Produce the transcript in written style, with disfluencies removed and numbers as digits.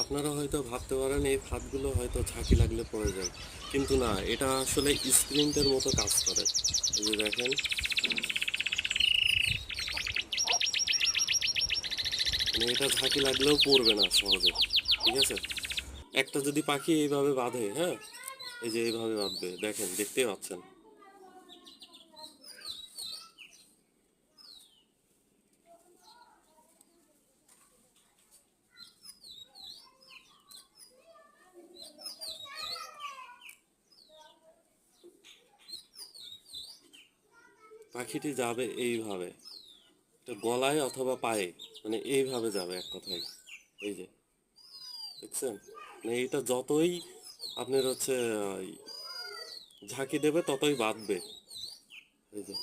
আপনারা হয়তো ভাবতে পারেন এই ফাঁদগুলো হয়তো ঝাঁকি লাগলে পড়ে যায়, কিন্তু না, এটা আসলে স্প্রিন্টের মতো কাজ করে। এই যে দেখেন, মানে এটা ঝাঁকি লাগলেও পড়বে না সহজে। ঠিক আছে, একটা যদি পাখি এইভাবে বাঁধে, হ্যাঁ, এই যে এইভাবে বাঁধবে, দেখেন, দেখতেই পাচ্ছেন। পাখিটি যাবে এইভাবে, এটা গলায় অথবা পায়ে, মানে এইভাবে যাবে এক কথায়। এই যে দেখছেন, মানে এটা যতই আপনার হচ্ছে ঝাঁকি দেবে ততই বাঁধবে। এই যে